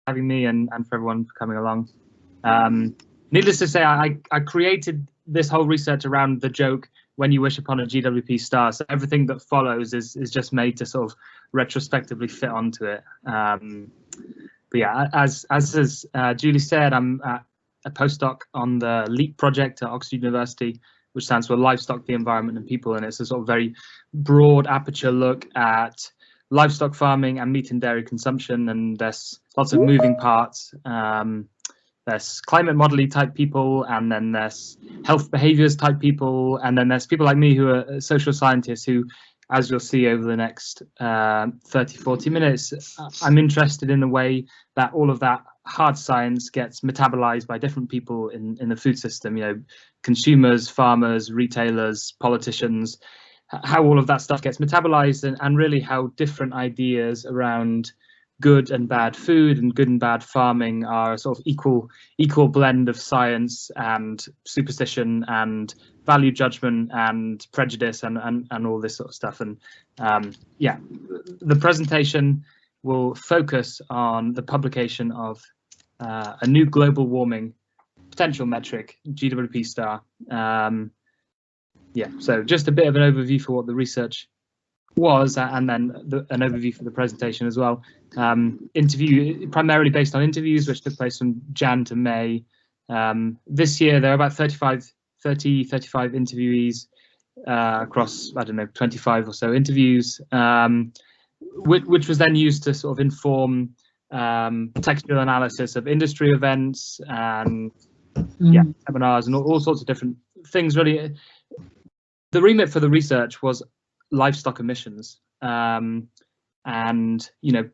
having me and for everyone for coming along. Needless to say, I created this whole research around the joke, when you wish upon a GWP star. So everything that follows is just made to sort of retrospectively fit onto it. But yeah, as Julie said, I'm a postdoc on the LEAP project at Oxford University, which stands for Livestock, the Environment and People. And it's a sort of very broad aperture look at livestock farming and meat and dairy consumption. And there's lots of moving parts. There's climate modelling type people, and then there's health behaviours type people, and then there's people like me who are social scientists who, as you'll see over the next 30-40 minutes, I'm interested in the way that all of that hard science gets metabolized by different people in the food system, you know, consumers, farmers, retailers, politicians, how all of that stuff gets metabolized, and really how different ideas around good and bad food and good and bad farming are a sort of equal blend of science and superstition and value judgment and prejudice and all this sort of stuff. And yeah, the presentation will focus on the publication of a new global warming potential metric, GWP Star. Yeah, so just a bit of an overview for what the research was, and then an overview for the presentation as well. Interview primarily based on interviews which took place from Jan to May. This year there are about 35 interviewees across, I don't know, 25 or so interviews, which was then used to sort of inform textual analysis of industry events and yeah, seminars and all sorts of different things. Really, the remit for the research was livestock emissions, and you know,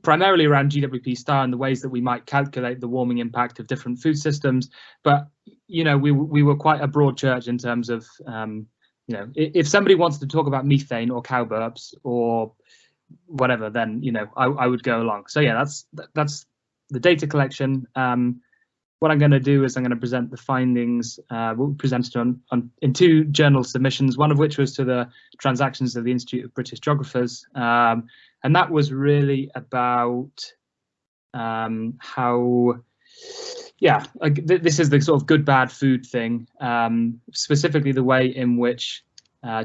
primarily around GWP Star and the ways that we might calculate the warming impact of different food systems. But you know, we were quite a broad church in terms of you know, if somebody wants to talk about methane or cow burps or whatever, then you know, I would go along. So yeah, that's the data collection. What I'm going to do is I'm going to present the findings. We'll present it in two journal submissions, one of which was to the Transactions of the Institute of British Geographers. And that was really about how, yeah, like this is the sort of good, bad food thing, specifically the way in which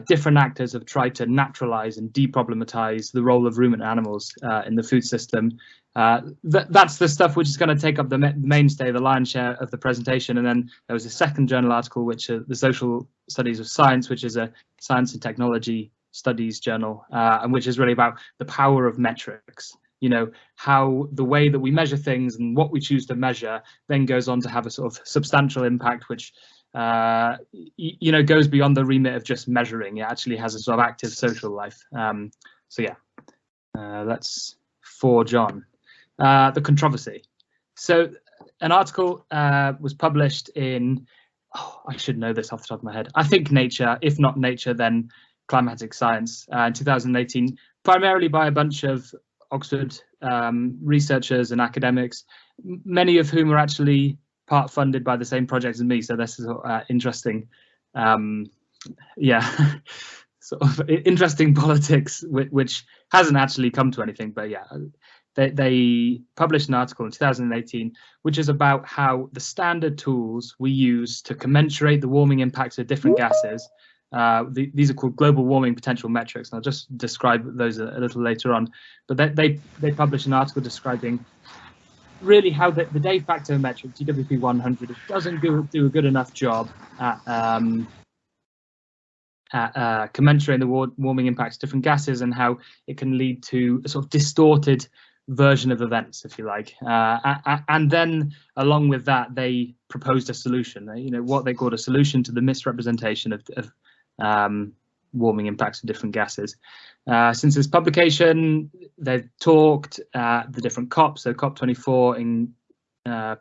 different actors have tried to naturalize and deproblematize the role of ruminant animals in the food system. That's the stuff which is going to take up the mainstay, the lion's share of the presentation. And then there was a second journal article, which is the Social Studies of Science, which is a science and technology studies journal, and which is really about the power of metrics. You know, how the way that we measure things and what we choose to measure then goes on to have a sort of substantial impact, which you know, goes beyond the remit of just measuring. It actually has a sort of active social life. So yeah, that's for John. The controversy. So an article was published in, I should know this off the top of my head, I think Nature, if not Nature, then Climatic Science, in 2018, primarily by a bunch of Oxford researchers and academics, many of whom are actually part funded by the same project as me. So this is interesting. Yeah, sort of interesting politics, which hasn't actually come to anything, but yeah. They published an article in 2018, which is about how the standard tools we use to commensurate the warming impacts of different gases, these are called global warming potential metrics, and I'll just describe those a little later on. But they published an article describing really how the day factor metric, GWP 100, doesn't do a good enough job at commensurating the warming impacts of different gases, and how it can lead to a sort of distorted version of events, if you like, and then along with that they proposed a solution, you know, what they called a solution to the misrepresentation of warming impacts of different gases. Since this publication, they've talked at the different COPs, so COP24 in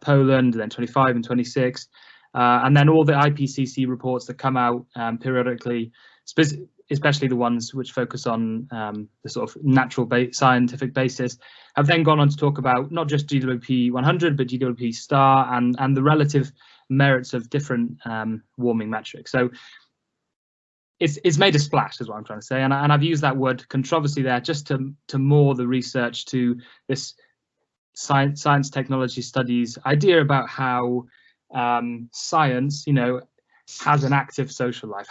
Poland, then 25 and 26, and then all the IPCC reports that come out periodically, especially the ones which focus on the sort of natural scientific basis, have then gone on to talk about not just GWP 100, but GWP Star and the relative merits of different warming metrics. So it's made a splash, is what I'm trying to say, and I've used that word controversy there just to moor the research to this science technology studies idea about how science, has an active social life.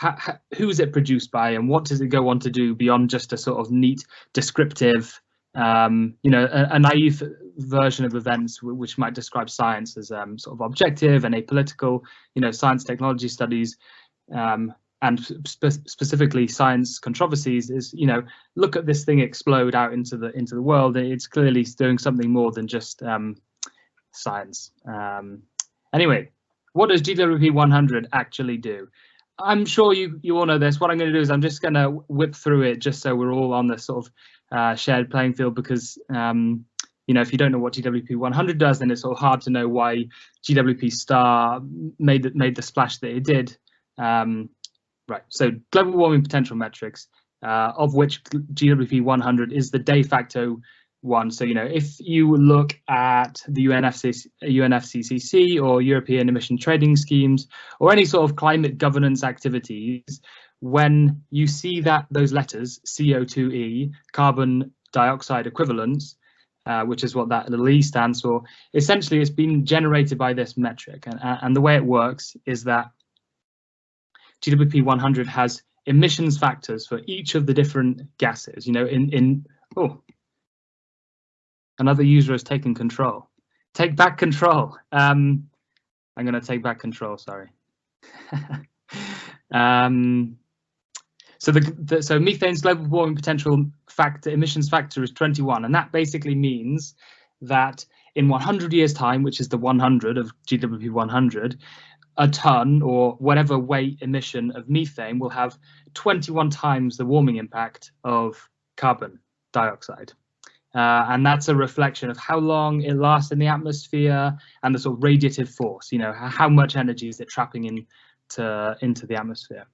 Who is it produced by, and what does it go on to do beyond just a sort of neat, descriptive, a naive version of events which might describe science as sort of objective and apolitical. Science technology studies and specifically science controversies is, look at this thing explode out into the world. It's clearly doing something more than just science. Anyway, what does GWP 100 actually do? I'm sure you all know this. What I'm going to do is I'm just going to whip through it just so we're all on this sort of shared playing field, because if you don't know what GWP 100 does, then it's sort of hard to know why GWP Star made the splash that it did. Right, so global warming potential metrics, of which GWP 100 is the de facto one. So, if you look at the UNFCCC or European emission trading schemes or any sort of climate governance activities, when you see those letters, CO2e, carbon dioxide equivalents, which is what that little E stands for, essentially it's been generated by this metric. And the way it works is that GWP 100 has emissions factors for each of the different gases. Another user has taken control. Take back control. I'm going to take back control. Sorry. So methane's global warming potential factor, emissions factor, is 21, and that basically means that in 100 years' time, which is the 100 of GWP 100, a ton or whatever weight emission of methane will have 21 times the warming impact of carbon dioxide. And that's a reflection of how long it lasts in the atmosphere and the sort of radiative force, how much energy is it trapping into the atmosphere.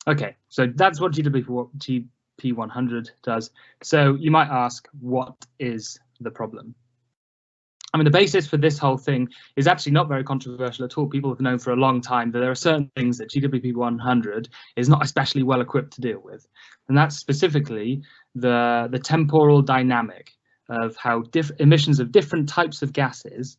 Okay, so that's what GWP 100 does. So you might ask, what is the problem? I mean, the basis for this whole thing is actually not very controversial at all. People have known for a long time that there are certain things that GWP 100 is not especially well equipped to deal with. And that's specifically the temporal dynamic of how emissions of different types of gases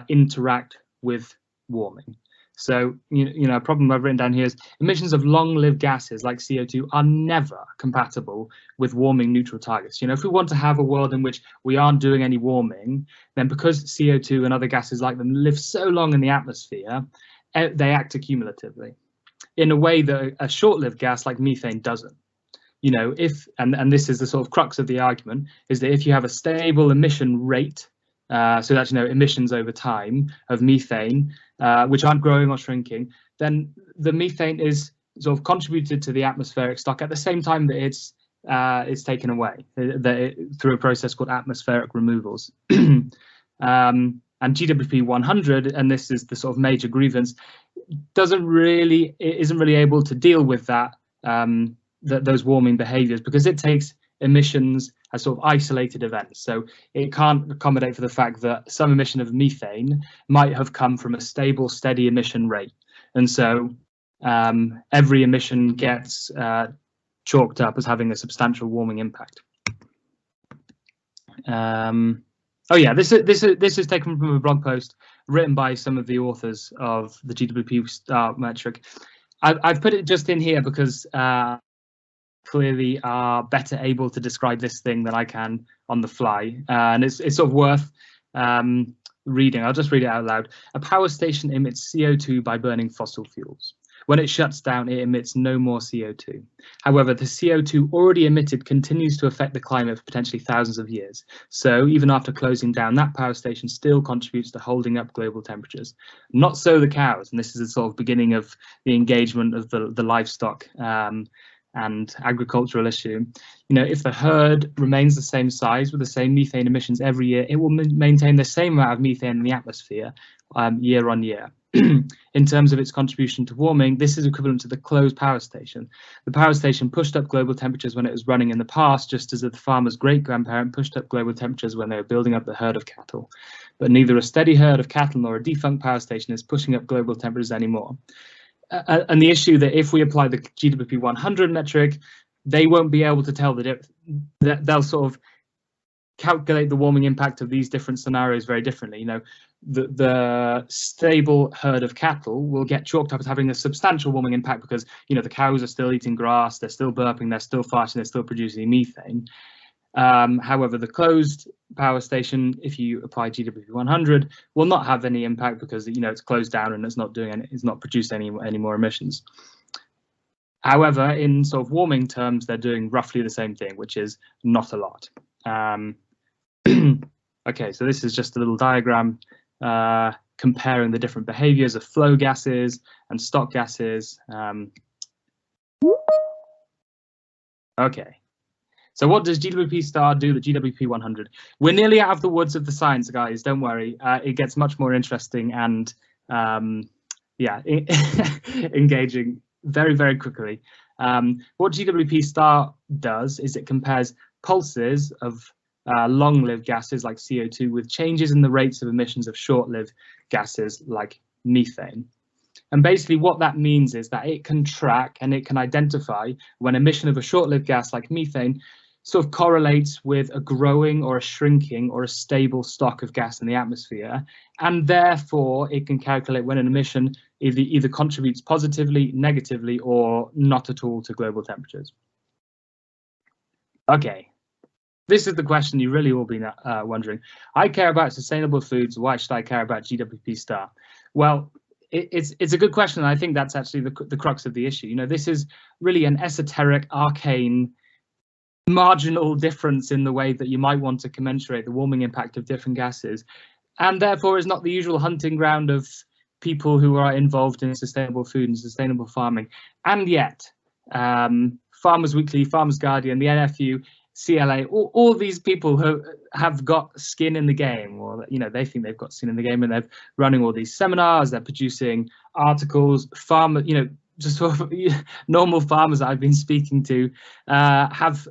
interact with warming. So, a problem I've written down here is emissions of long-lived gases like CO2 are never compatible with warming neutral targets. If we want to have a world in which we aren't doing any warming, then because CO2 and other gases like them live so long in the atmosphere, they act accumulatively in a way that a short-lived gas like methane doesn't. And this is the sort of crux of the argument, is that if you have a stable emission rate, so that's emissions over time of methane, which aren't growing or shrinking, then the methane is sort of contributed to the atmospheric stock at the same time that it's taken away through a process called atmospheric removals. And GWP 100, and this is the sort of major grievance, isn't really able to deal with that those warming behaviours, because it takes emissions as sort of isolated events. So it can't accommodate for the fact that some emission of methane might have come from a stable, steady emission rate. And so every emission gets chalked up as having a substantial warming impact. This is taken from a blog post written by some of the authors of the GWP Star Metric. I've put it just in here because clearly are better able to describe this thing than I can on the fly, and it's sort of worth reading. I'll just read it out loud. A power station emits CO2 by burning fossil fuels. When it shuts down, it emits no more CO2. However, the CO2 already emitted continues to affect the climate for potentially thousands of years. So even after closing down, that power station still contributes to holding up global temperatures. Not so the cows, and this is the sort of beginning of the engagement of the livestock and agricultural issue. If the herd remains the same size with the same methane emissions every year, it will maintain the same amount of methane in the atmosphere year on year. In terms of its contribution to warming, this is equivalent to the closed power station. The power station pushed up global temperatures when it was running in the past, just as the farmer's great-grandparent pushed up global temperatures when they were building up the herd of cattle. But neither a steady herd of cattle nor a defunct power station is pushing up global temperatures anymore. And the issue that if we apply the GWP 100 metric, they won't be able to tell the difference. They'll sort of calculate the warming impact of these different scenarios very differently. You know, the stable herd of cattle will get chalked up as having a substantial warming impact because, you know, the cows are still eating grass, they're still burping, they're still farting, they're still producing methane. However, the closed power station, if you apply GWP 100, will not have any impact because, you know, it's closed down and it's not doing any, it's not producing any more emissions. However, in sort of warming terms, they're doing roughly the same thing, which is not a lot. Okay, so this is just a little diagram comparing the different behaviors of flow gases and stock gases. Okay, so what does GWP Star do that GWP 100? We're nearly out of the woods of the science, guys, don't worry. It gets much more interesting and yeah, engaging very, very quickly. What GWP Star does is it compares pulses of long-lived gases like CO2 with changes in the rates of emissions of short-lived gases like methane. And basically what that means is that it can track and it can identify when emission of a short-lived gas like methane sort of correlates with a growing or a shrinking or a stable stock of gas in the atmosphere, and therefore it can calculate when an emission either contributes positively, negatively, or not at all to global temperatures. Okay, this is the question you really will be wondering. I care about sustainable foods, why should I care about GWP Star? Well, it's a good question, and I think that's actually the crux of the issue. You know, this is really an esoteric, arcane, marginal difference in the way that you might want to commensurate the warming impact of different gases, and therefore is not the usual hunting ground of people who are involved in sustainable food and sustainable farming. And yet, Farmers Weekly, Farmers Guardian, the NFU, CLA, all these people who have got skin in the game, or, you know, they think they've got skin in the game, and they're running all these seminars, they're producing articles. You know, just sort of normal farmers that I've been speaking to have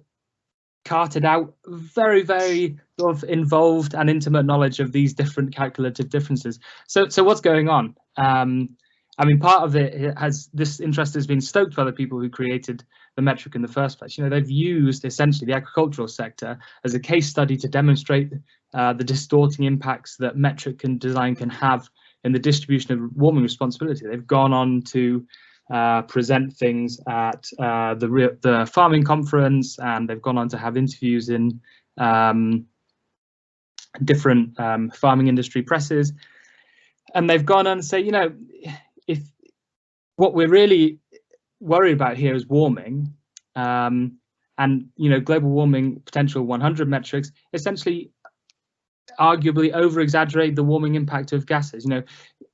carted out very, very sort of involved and intimate knowledge of these different calculative differences. So what's going on? I mean, part of it has, this interest has been stoked by the people who created the metric in the first place. You know, they've used essentially the agricultural sector as a case study to demonstrate the distorting impacts that metric and design can have in the distribution of warming responsibility. They've gone on to present things at the farming conference, and they've gone on to have interviews in different farming industry presses, and they've gone on to say, you know, if what we're really worried about here is warming, and, you know, global warming potential 100 metrics essentially arguably over-exaggerate the warming impact of gases, you know,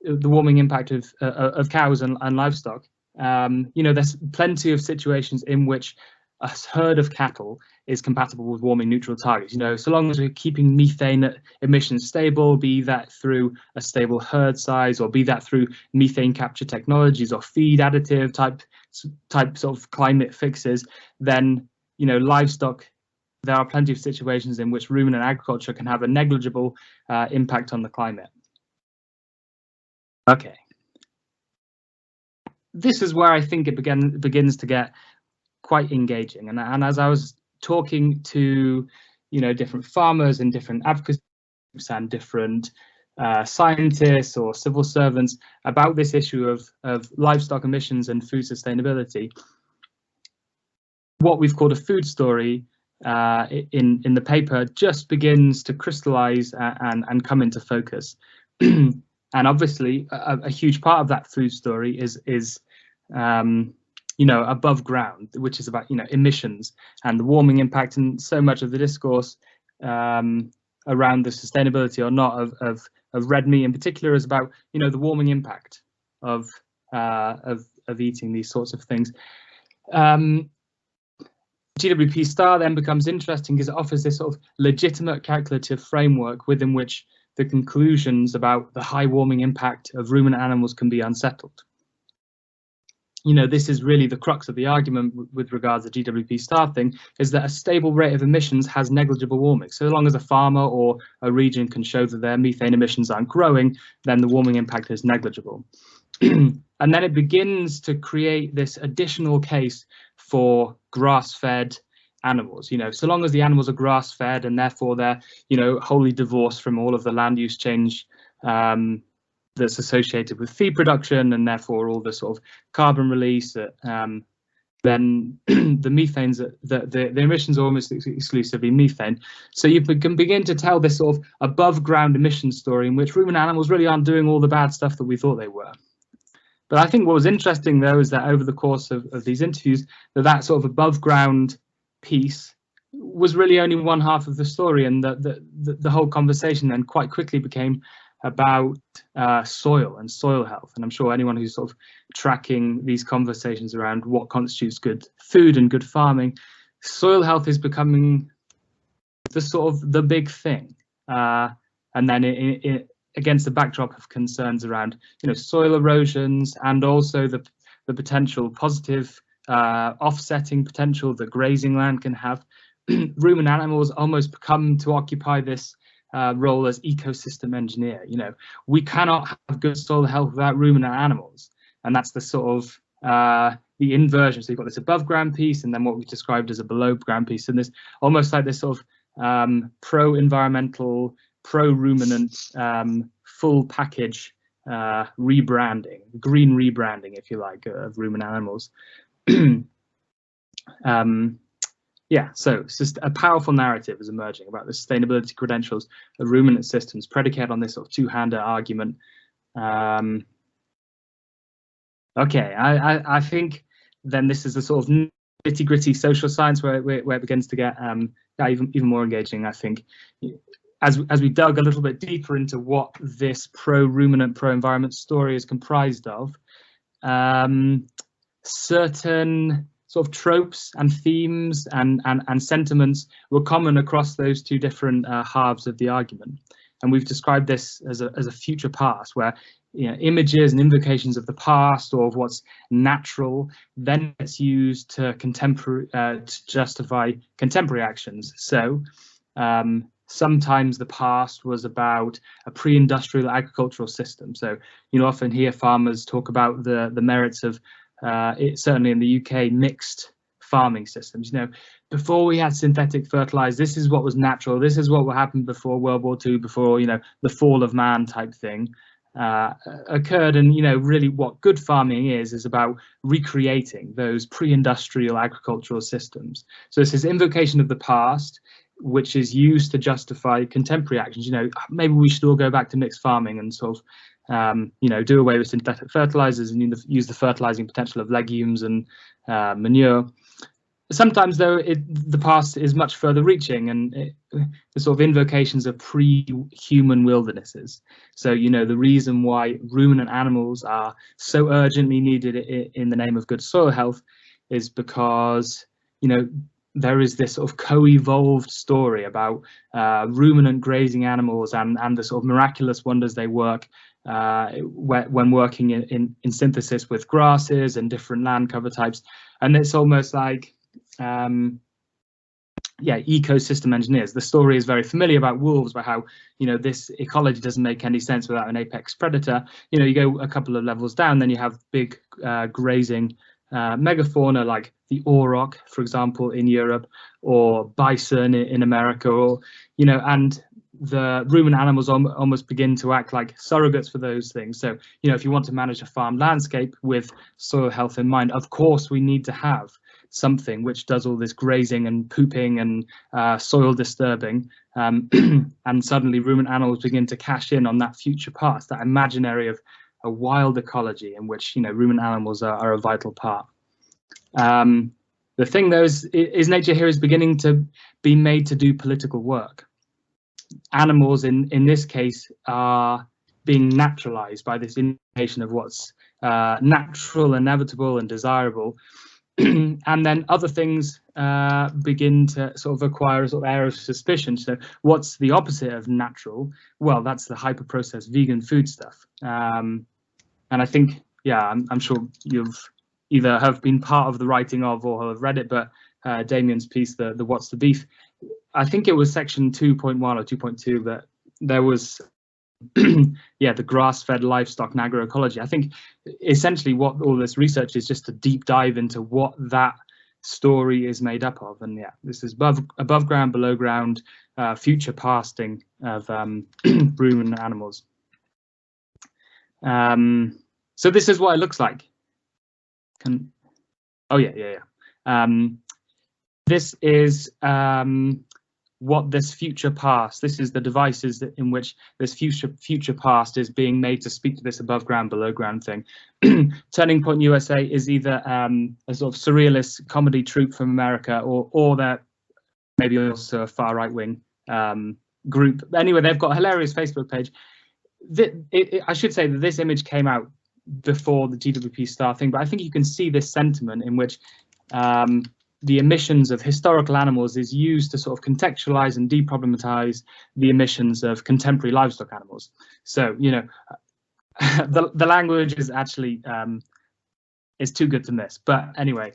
the warming impact of cows and livestock. You know, there's plenty of situations in which a herd of cattle is compatible with warming neutral targets. You know, so long as we're keeping methane emissions stable, be that through a stable herd size, or be that through methane capture technologies or feed additive type sort of climate fixes, then, you know, livestock, there are plenty of situations in which ruminant agriculture can have a negligible impact on the climate. Okay. This is where I think it begins to get quite engaging, and as I was talking to, you know, different farmers and different advocacy groups and different scientists or civil servants about this issue of livestock emissions and food sustainability, what we've called a food story in the paper just begins to crystallize and come into focus. And obviously a huge part of that food story is you know, above ground, which is about, you know, emissions and the warming impact, and so much of the discourse around the sustainability or not of red meat in particular is about, you know, the warming impact of eating these sorts of things. GWP Star then becomes interesting because it offers this sort of legitimate calculative framework within which the conclusions about the high warming impact of ruminant animals can be unsettled. You know, this is really the crux of the argument with regards to the GWP Star thing, is that a stable rate of emissions has negligible warming. So long as a farmer or a region can show that their methane emissions aren't growing, then the warming impact is negligible. And then it begins to create this additional case for grass-fed, animals. So long as the animals are grass fed and therefore they're wholly divorced from all of the land use change that's associated with feed production, and therefore all the sort of carbon release, then the methane's the emissions are almost exclusively methane. So you can begin to tell this sort of above ground emission story in which ruminant animals really aren't doing all the bad stuff that we thought they were. But I think what was interesting, though, is that over the course of these interviews, that sort of above ground piece was really only one half of the story, and the whole conversation then quite quickly became about soil and soil health. And I'm sure anyone who's sort of tracking these conversations around what constitutes good food and good farming, soil health is becoming the sort of the big thing. And then against the backdrop of concerns around soil erosions, and also the potential positive offsetting potential that grazing land can have, ruminant animals almost come to occupy this role as ecosystem engineer. We cannot have good soil health without ruminant animals, and that's the sort of the inversion. So you've got this above ground piece, and then what we described as a below ground piece, and this almost like this sort of pro-environmental, pro-ruminant, full package rebranding, green rebranding, if you like, of ruminant animals. Yeah, so it's just a powerful narrative is emerging about the sustainability credentials of ruminant systems, predicated on this sort of two-hander argument. Okay, I think then this is the sort of nitty-gritty social science where it begins to get even more engaging, I think. As we dug a little bit deeper into what this pro-ruminant, pro-environment story is comprised of, certain sort of tropes and themes and sentiments were common across those two different halves of the argument. And we've described this as a future past, where images and invocations of the past or of what's natural then gets used to justify contemporary actions. So sometimes the past was about a pre-industrial agricultural system. So often hear farmers talk about the merits of certainly in the UK, mixed farming systems. Before we had synthetic fertilizers, this is what was natural. This is what happened before World War II, before the fall of man type thing occurred. And really what good farming is about recreating those pre-industrial agricultural systems. So this is invocation of the past, which is used to justify contemporary actions. Maybe we should all go back to mixed farming and sort of do away with synthetic fertilizers and use the fertilizing potential of legumes and manure. Sometimes, though, the past is much further reaching, and the sort of invocations of pre-human wildernesses. So, the reason why ruminant animals are so urgently needed in the name of good soil health is because, there is this sort of co-evolved story about ruminant grazing animals and the sort of miraculous wonders they work when working in synthesis with grasses and different land cover types. And it's almost like ecosystem engineers. The story is very familiar about wolves, about how this ecology doesn't make any sense without an apex predator. You go a couple of levels down, then you have big grazing megafauna like the auroch, for example, in Europe, or bison in America, or and the ruminant animals almost begin to act like surrogates for those things. So if you want to manage a farm landscape with soil health in mind, of course we need to have something which does all this grazing and pooping and soil disturbing, and suddenly ruminant animals begin to cash in on that future past, that imaginary of a wild ecology in which ruminant animals are a vital part. The thing though is nature here is beginning to be made to do political work. Animals in this case are being naturalized by this indication of what's natural, inevitable and desirable. And then other things begin to sort of acquire a sort of air of suspicion. So what's the opposite of natural? Well, that's the hyper-processed vegan food stuff. And I think, I'm sure you've either have been part of the writing of or have read it, but Damien's piece, the What's the Beef, I think it was section 2.1 or 2.2, that there was the grass-fed livestock and agroecology. I think essentially what all this research is just a deep dive into what that story is made up of. And yeah, this is above ground, below ground, future pasting of ruminant animals. So this is what it looks like. This is what this future past, this is the devices in which this future past is being made to speak to this above ground, below ground thing. Turning Point USA is either a sort of surrealist comedy troupe from America, or they're maybe also a far right wing group. Anyway, they've got a hilarious Facebook page. I should say that this image came out before the GWP Star thing, but I think you can see this sentiment in which the emissions of historical animals is used to sort of contextualize and deproblematize the emissions of contemporary livestock animals. So, you know, the language is actually is too good to miss. But anyway,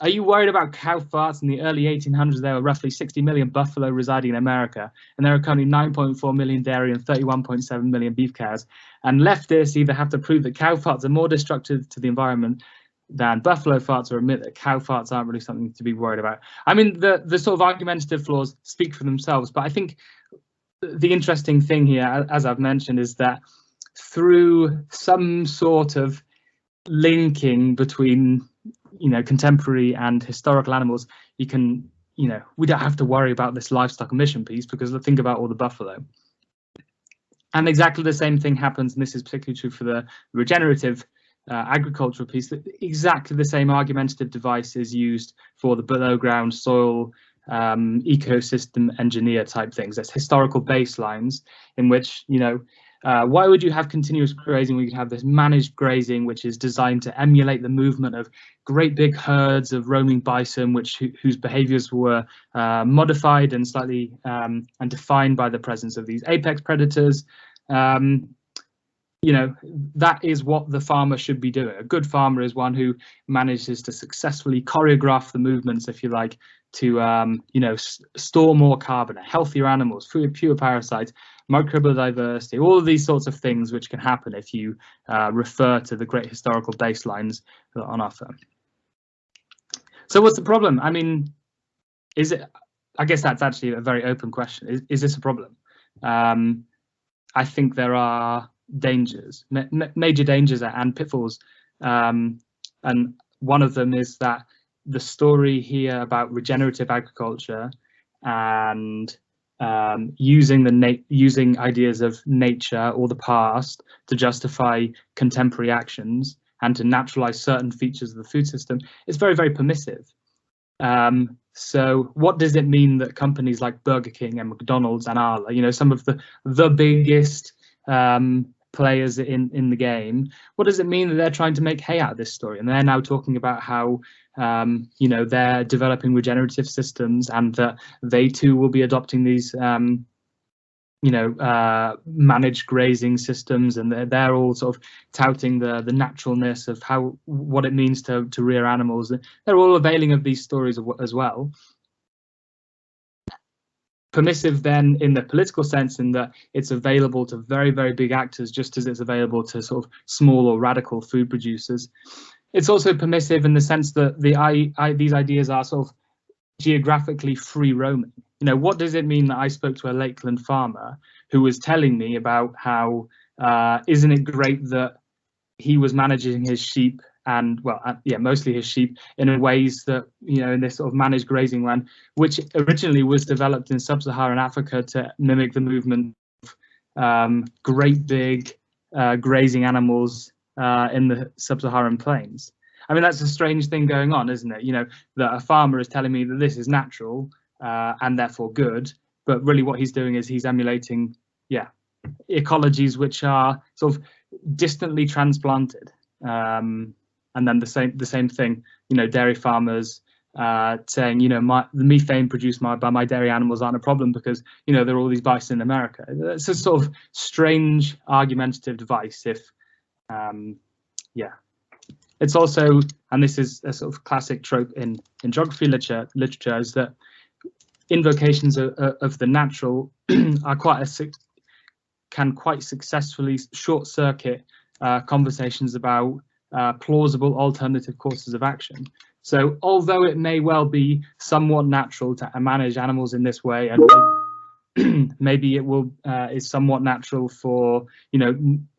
are you worried about cow farts? In the early 1800s, there were roughly 60 million buffalo residing in America, and there are currently 9.4 million dairy and 31.7 million beef cows. And leftists either have to prove that cow farts are more destructive to the environment than buffalo farts, or admit that cow farts aren't really something to be worried about. I mean, the sort of argumentative flaws speak for themselves, but I think the interesting thing here, as I've mentioned, is that through some sort of linking between, you know, contemporary and historical animals, you can, you know, we don't have to worry about this livestock emission piece, because think about all the buffalo. And exactly the same thing happens, and this is particularly true for the regenerative agricultural piece, that exactly the same argumentative device is used for the below ground soil ecosystem engineer type things. That's historical baselines in which, you know, why would you have continuous grazing when you can have this managed grazing, which is designed to emulate the movement of great big herds of roaming bison, whose behaviors were modified and slightly and defined by the presence of these apex predators. You know, that is what the farmer should be doing. A good farmer is one who manages to successfully choreograph the movements, if you like, to you know, store more carbon, healthier animals, fewer parasites, microbial diversity, all of these sorts of things which can happen if you refer to the great historical baselines that are on offer. So what's the problem? I mean, is it? I guess that's actually a very open question. Is this a problem? I think there are dangers, major dangers and pitfalls, and one of them is that the story here about regenerative agriculture and using ideas of nature or the past to justify contemporary actions and to naturalize certain features of the food system is very, very permissive. So what does it mean that companies like Burger King and McDonald's and Arla, you know, some of the biggest players in the game, what does it mean that they're trying to make hay out of this story? And they're now talking about how you know, they're developing regenerative systems, and that they too will be adopting these you know, managed grazing systems, and they're all sort of touting the naturalness of what it means to rear animals. They're all availing of these stories as well. Permissive then in the political sense, in that it's available to very, very big actors, just as it's available to sort of small or radical food producers. It's also permissive in the sense that these ideas are sort of geographically free roaming. You know, what does it mean that I spoke to a Lakeland farmer who was telling me about how isn't it great that he was managing his sheep, and well, yeah, mostly his sheep, in ways that, you know, in this sort of managed grazing land, which originally was developed in sub-Saharan Africa to mimic the movement of great big grazing animals in the sub-Saharan plains. I mean, that's a strange thing going on, isn't it? You know, that a farmer is telling me that this is natural and therefore good, but really what he's doing is he's emulating, yeah, ecologies which are sort of distantly transplanted. And then the same thing, you know, dairy farmers saying, you know, the methane produced by my dairy animals aren't a problem because, you know, there are all these bison in America. It's a sort of strange argumentative device. If yeah, it's also, and this is a sort of classic trope in geography literature, is that invocations of the natural are can quite successfully short circuit conversations about plausible alternative courses of action. So although it may well be somewhat natural to manage animals in this way, and maybe it will is somewhat natural for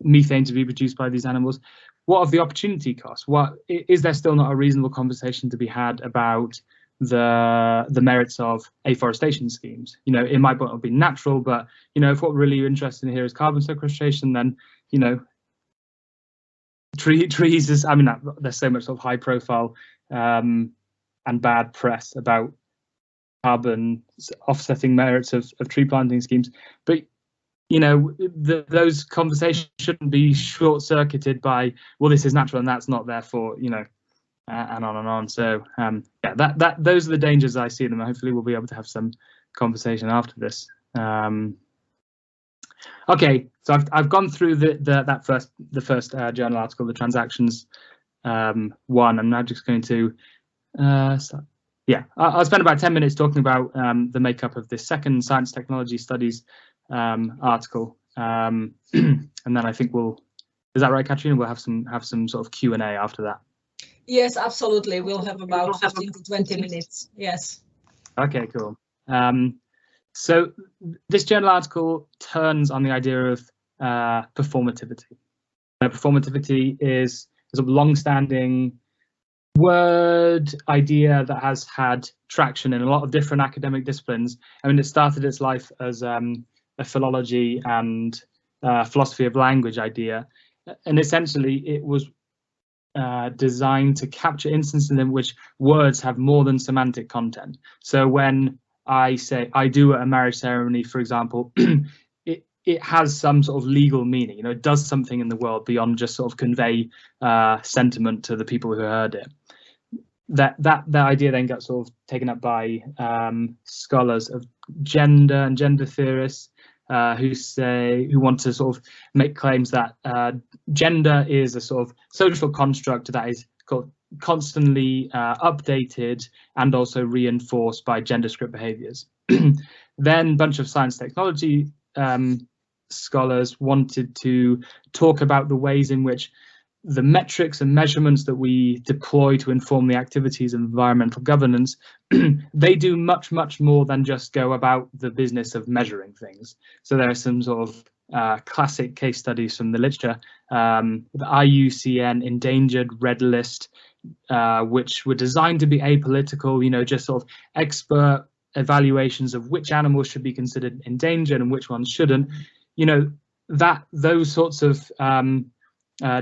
methane to be produced by these animals, what are the opportunity costs? What is there still not a reasonable conversation to be had about the merits of afforestation schemes? It might not be natural, but if what we're really interested in here is carbon sequestration, then trees is, I mean, there's so much sort of high profile and bad press about carbon offsetting merits of tree planting schemes, but those conversations shouldn't be short-circuited by, well, this is natural and that's not, therefore and on and on. So yeah, those are the dangers I see them. Hopefully we'll be able to have some conversation after this. Okay, so I've gone through the first journal article, the transactions one. I'm now just going to I'll spend about 10 minutes talking about the makeup of this second science technology studies article, and then I think is that right, Katrina? We'll have some sort of Q&A after that. Yes, absolutely. We'll have about 15 to 20 minutes. Yes. Okay, cool. So this journal article turns on the idea of performativity. Performativity is a long-standing word idea that has had traction in a lot of different academic disciplines. I mean, it started its life as a philology and philosophy of language idea, and essentially it was designed to capture instances in which words have more than semantic content. So when I say I do at a marriage ceremony, for example, it has some sort of legal meaning. It does something in the world beyond just sort of convey sentiment to the people who heard it. That idea then got sort of taken up by scholars of gender and gender theorists who want to sort of make claims that gender is a sort of social construct that is constantly updated and also reinforced by gender script behaviors. Then a bunch of science technology scholars wanted to talk about the ways in which the metrics and measurements that we deploy to inform the activities of environmental governance, they do much, much more than just go about the business of measuring things. So there are some sort of classic case studies from the literature, the IUCN endangered red list, which were designed to be apolitical, just sort of expert evaluations of which animals should be considered endangered and which ones shouldn't. Those sorts of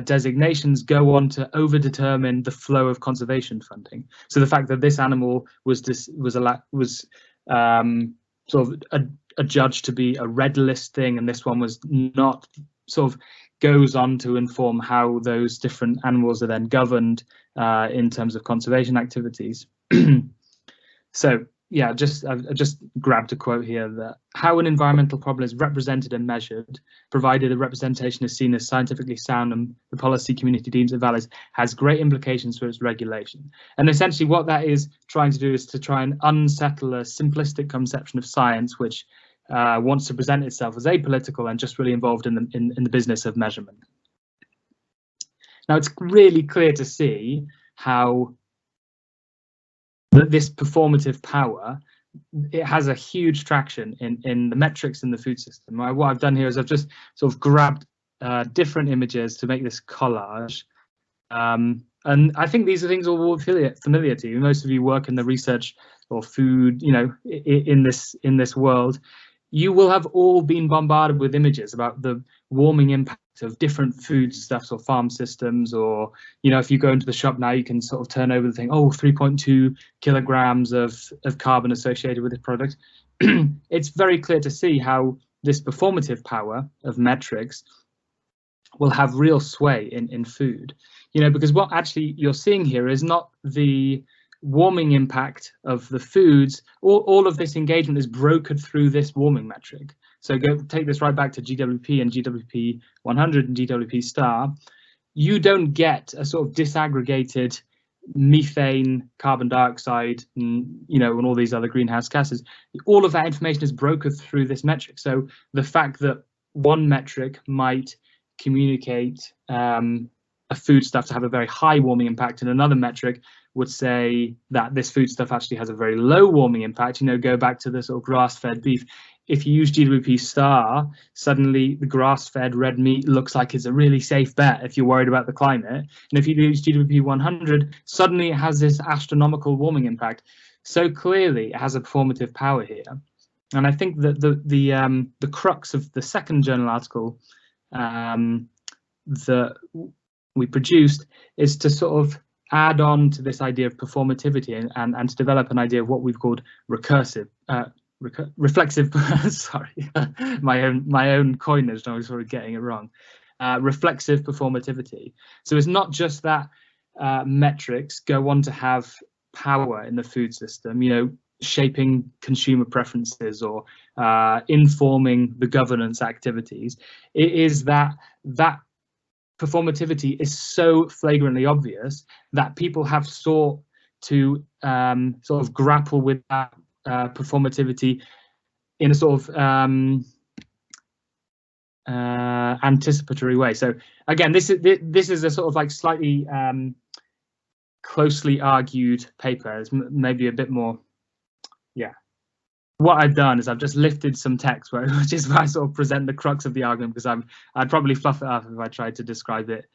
designations go on to overdetermine the flow of conservation funding. So the fact that this animal was sort of adjudged to be a red list thing and this one was not, sort of goes on to inform how those different animals are then governed in terms of conservation activities. So yeah, I've just grabbed a quote here that how an environmental problem is represented and measured, provided the representation is seen as scientifically sound and the policy community deems it valid, has great implications for its regulation. And essentially what that is trying to do is to try and unsettle a simplistic conception of science, which wants to present itself as apolitical and just really involved in the business of measurement. Now, it's really clear to see how this performative power, it has a huge traction in the metrics in the food system. What I've done here is I've just sort of grabbed different images to make this collage. And I think these are things all familiar to you. Most of you work in the research or food, in this world. You will have all been bombarded with images about the warming impact of different foodstuffs or farm systems, or if you go into the shop now, you can sort of turn over the thing, 3.2 kilograms of carbon associated with this product. It's very clear to see how this performative power of metrics will have real sway in food, because what actually you're seeing here is not the warming impact of the foods. All of this engagement is brokered through this warming metric. So take this right back to GWP and GWP 100 and GWP Star. You don't get a sort of disaggregated methane, carbon dioxide, and all these other greenhouse gases. All of that information is brokered through this metric. So the fact that one metric might communicate a foodstuff to have a very high warming impact and another metric would say that this foodstuff actually has a very low warming impact. You know, go back to the sort of grass-fed beef. If you use GWP Star, suddenly the grass-fed red meat looks like it's a really safe bet if you're worried about the climate. And if you use GWP 100, suddenly it has this astronomical warming impact. So clearly, it has a performative power here. And I think that the crux of the second journal article that we produced is to sort of add on to this idea of performativity and to develop an idea of what we've called reflexive. Sorry, my own coinage. I was sort of getting it wrong. Reflexive performativity. So it's not just that metrics go on to have power in the food system, you know, shaping consumer preferences or informing the governance activities. It is that performativity is so flagrantly obvious that people have sought to sort of grapple with that performativity in a sort of anticipatory way. So again, this is a sort of like slightly closely argued paper. It's maybe a bit more, yeah. What I've done is I've just lifted some text, which is where I sort of present the crux of the argument, because I'd probably fluff it up if I tried to describe it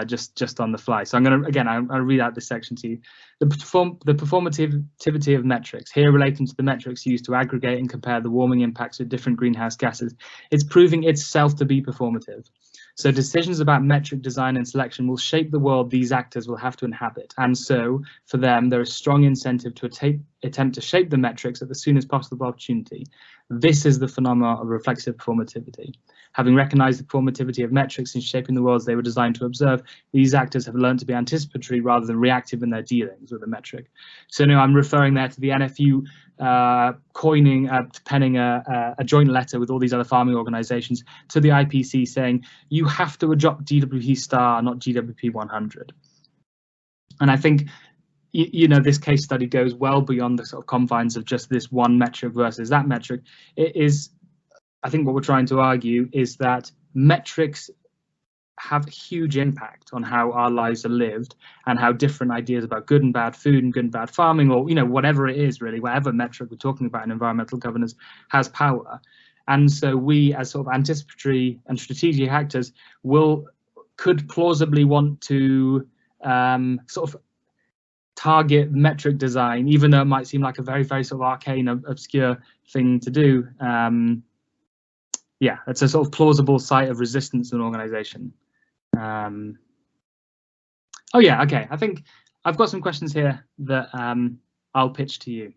just on the fly. So I'm going to, again, I'll read out this section to you. The performativity of metrics, here relating to the metrics used to aggregate and compare the warming impacts of different greenhouse gases, it's proving itself to be performative. So decisions about metric design and selection will shape the world these actors will have to inhabit. And so for them, there is strong incentive to attempt to shape the metrics at the soonest possible opportunity. This is the phenomenon of reflexive performativity. Having recognized the performativity of metrics in shaping the worlds they were designed to observe, these actors have learned to be anticipatory rather than reactive in their dealings with the metric. So now I'm referring there to the NFU penning a joint letter with all these other farming organizations to the IPCC saying, you have to adopt GWP Star, not GWP 100. And I think, you know, this case study goes well beyond the sort of confines of just this one metric versus that metric. It is, I think what we're trying to argue is that metrics have huge impact on how our lives are lived and how different ideas about good and bad food and good and bad farming, or, you know, whatever it is really, whatever metric we're talking about in environmental governance, has power. And so we, as sort of anticipatory and strategic actors, could plausibly want to sort of target metric design, even though it might seem like a very, very sort of arcane, obscure thing to do. Yeah, it's a sort of plausible site of resistance to an organization. Oh yeah, okay. I think I've got some questions here that I'll pitch to you.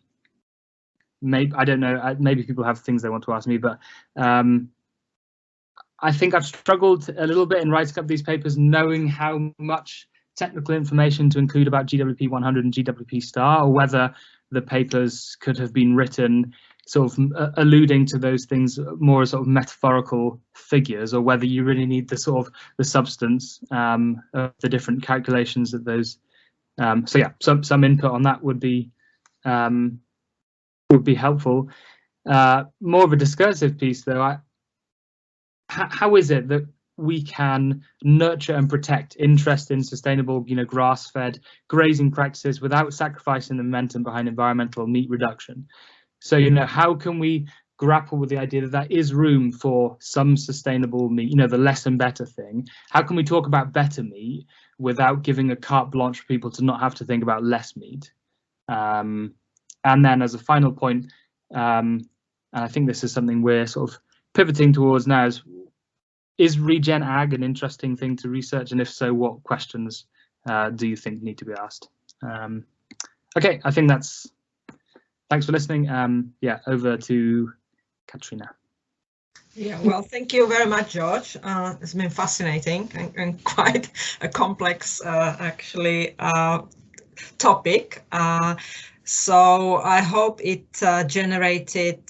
Maybe, I don't know, maybe people have things they want to ask me, but I think I've struggled a little bit in writing up these papers, knowing how much technical information to include about GWP 100 and GWP Star, or whether the papers could have been written sort of alluding to those things more as sort of metaphorical figures, or whether you really need the sort of the substance of the different calculations of those. So yeah, some input on that would be helpful. More of a discursive piece though. How is it that we can nurture and protect interest in sustainable, you know, grass-fed grazing practices without sacrificing the momentum behind environmental meat reduction? So, you know, how can we grapple with the idea that there is room for some sustainable meat, you know, the less and better thing? How can we talk about better meat without giving a carte blanche for people to not have to think about less meat? And then as a final point, and I think this is something we're sort of pivoting towards now, is Regen Ag an interesting thing to research? And if so, what questions do you think need to be asked? Okay, I think that's. Thanks for listening. Yeah, over to Katrina. Yeah, well, thank you very much, George. It's been fascinating and quite a complex, actually, topic. So I hope it generated,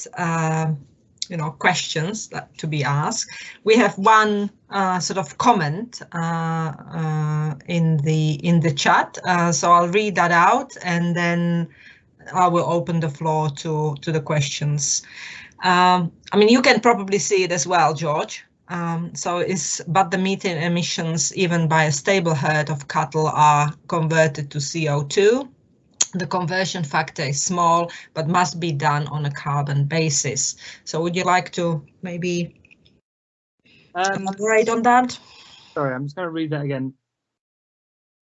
you know, questions that to be asked. We have one sort of comment in the chat, so I'll read that out and then I will open the floor to the questions. I mean, you can probably see it as well, George. But the methane emissions, even by a stable herd of cattle, are converted to CO2 the conversion factor is small, but must be done on a carbon basis. So would you like to maybe elaborate on that? Sorry, I'm just going to read that again.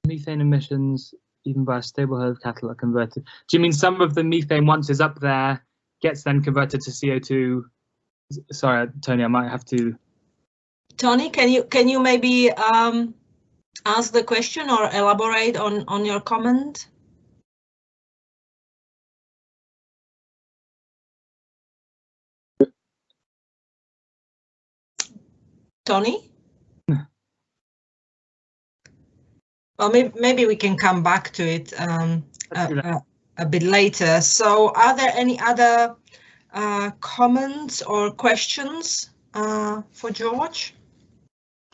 Methane emissions, even by a stable herd of cattle, are converted. Do you mean some of the methane, once it's up there, gets then converted to CO2? Sorry, Tony, I might have to. Tony, can you maybe ask the question or elaborate on your comment? Tony? Well, maybe we can come back to it a bit later. So are there any other comments or questions for George?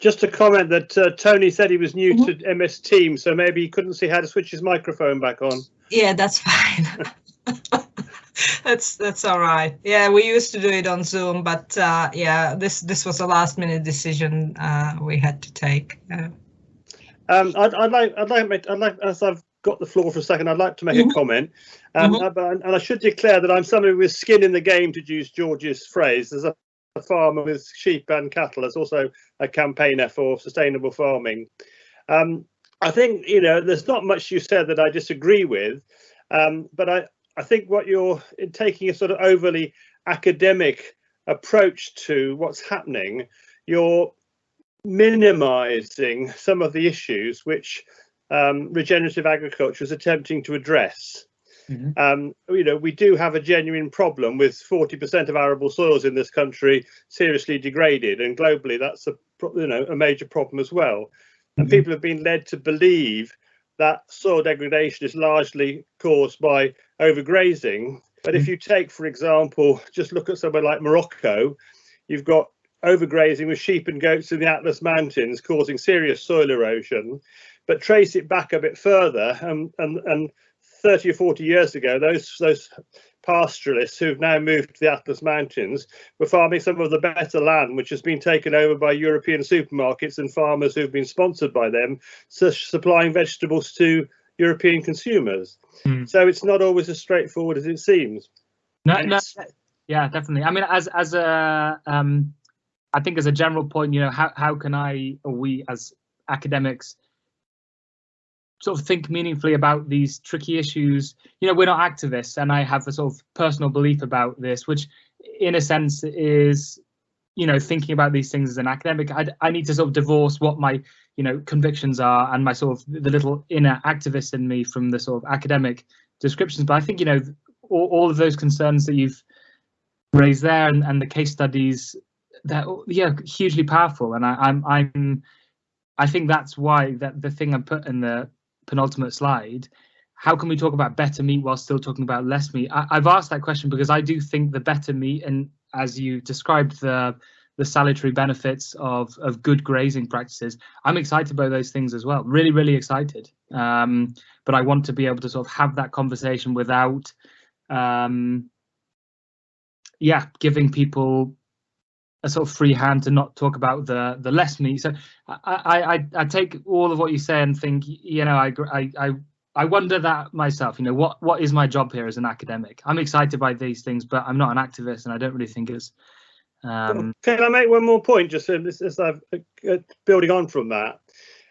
Just a comment that Tony said he was new to MS Teams, so maybe he couldn't see how to switch his microphone back on. Yeah, that's fine. That's all right. Yeah, we used to do it on Zoom, but yeah, this was a last minute decision we had to take. I'd like, as I've got the floor for a second, I'd like to make a comment, and I should declare that I'm somebody with skin in the game, to use George's phrase. There's a farmer with sheep and cattle. There's also a campaigner for sustainable farming. I think, you know, there's not much you said that I disagree with, but I think what you're taking a sort of overly academic approach to what's happening, you're minimizing some of the issues which regenerative agriculture is attempting to address. You know, we do have a genuine problem with 40% of arable soils in this country seriously degraded, and globally that's a major problem as well. And people have been led to believe that soil degradation is largely caused by overgrazing. But if you take, for example, just look at somewhere like Morocco, you've got overgrazing with sheep and goats in the Atlas Mountains causing serious soil erosion. But trace it back a bit further, and 30 or 40 years ago, those pastoralists who've now moved to the Atlas Mountains were farming some of the better land, which has been taken over by European supermarkets and farmers who've been sponsored by them, supplying vegetables to European consumers. So it's not always as straightforward as it seems. No, yeah, definitely. I mean, as a I think as a general point, you know, how can I, or we as academics, sort of think meaningfully about these tricky issues? You know, we're not activists, and I have a sort of personal belief about this, which in a sense is, you know, thinking about these things as an academic, I need to sort of divorce what my, you know, convictions are and my sort of the little inner activist in me from the sort of academic descriptions. But I think, you know, all of those concerns that you've raised there and the case studies, that, yeah, hugely powerful. And I think that's why that the thing I put in the penultimate slide, how can we talk about better meat while still talking about less meat? I've asked that question because I do think the better meat, and as you described, the salutary benefits of good grazing practices, I'm excited by those things as well, really excited. But I want to be able to sort of have that conversation without giving people a sort of free hand to not talk about the less meat. So I take all of what you say and think, you know, I wonder that myself. You know, what is my job here as an academic? I'm excited by these things, but I'm not an activist, and I don't really think it's. Can I make one more point, just as I've building on from that?